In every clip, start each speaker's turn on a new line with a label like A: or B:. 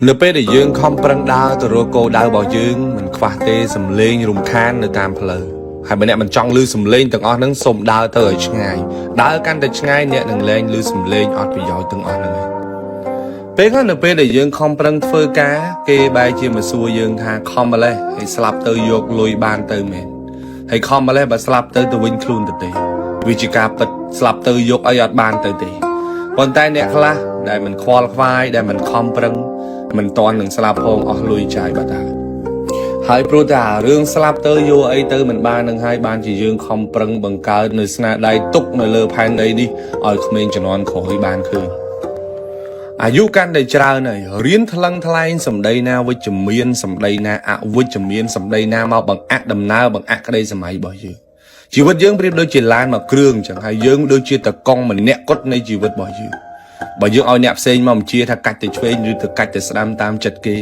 A: នៅពេលដែលយើងខំប្រឹងដើរទៅរកគោលដៅរបស់យើងមិនខ្វះទេសំឡេងរំខាននៅតាមផ្លូវហើយបើអ្នកមិនចង់ឮសំឡេងទាំងអស់ហ្នឹងសូមដើរទៅឲ្យឆ្ងាយដើរកាន់តែឆ្ងាយអ្នកនឹងលែងឮសំឡេងអត់ប្រយោជន៍ទាំងអស់ហ្នឹងឯងពេលខ្លះនៅពេលដែលយើងខំប្រឹងធ្វើការគេបែរជាមកសួរយើងថាខំម្លេះហើយស្លាប់ទៅយកលុយបានទៅមែនហើយខំម្លេះបើស្លាប់ទៅវិញខ្លួនទៅទេវាជាការពិតស្លាប់ទៅយកអីអត់បានទៅទេប៉ុន្តែអ្នកខ្លះដែលមិនខ្វល់ខ្វាយដែលមិនខំប្រឹងមិនតន់នឹងស្លាប់ផងអស់លុយចាយបាត់ហើយព្រោះតែរឿងស្លាប់ទៅយកអីទៅមិនបាននឹងហើយបានជាយើងខំប្រឹងបង្កើតនៅស្នាដៃទុកនៅលើផែនដីនេះឲ្យក្មេងជំនាន់ក្រោយបានឃើញអាយុកាន់តែច្រើនហើយរៀនថ្លឹងថ្លែងសម្ដីណាវិជ្ជមានសម្ដីណាអវិជ្ជមានសម្ដីណាមកបង្អាក់ដំណើរបង្អាក់ក្តីសម័យរបស់យើងជីវិតយើងប្រៀបដូចជាឡានមួយគ្រឿងអញ្ចឹងហើយយើងដូចជាតកង់ម្នាក់គត់នៃជីវិតរបស់យើងបើយើងឲ្យអ្នកផ្សេងមកបញ្ជាថាកាច់ទៅឆ្វេងឬទៅកាច់ទៅស្ដាំតាមចិត្តគេ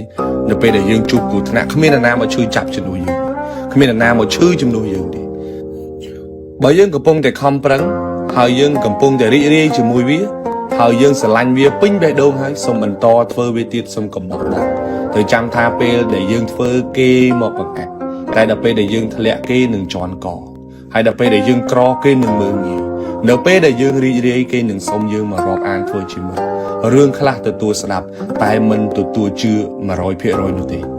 A: នៅពេលដែលយើងជួបគ្រោះថ្នាក់គ្មាននរណាមកឈឺចាប់ជំនួសយើងគ្មាននរណាមកឈឺជំនួសយើងទេបើយើងកំពុងតែខំប្រឹងហើយយើងកំពុងតែរីករាយជាមួយវាហើយយើងស្រឡាញ់វាពេញបេះដូងហើយសូមបន្តធ្វើវាទៀតសូមកុំបោះបង់ត្រូវចាំថាពេលដែលយើងធ្វើគេមកបង្អាក់តែដល់ពេលដែលយើងធ្លាក់គេនឹងជន់កហើយដល់ពេលដែលយើងក្រគេនឹងមើលងាយនៅពេលដែលយើងរីករាយគេនឹងសុំយើងមករាប់អានធ្វើជាមើលរឿងខ្លះទទួលស្ដាប់តែមិនទទួលជឿ 100% នោះទេ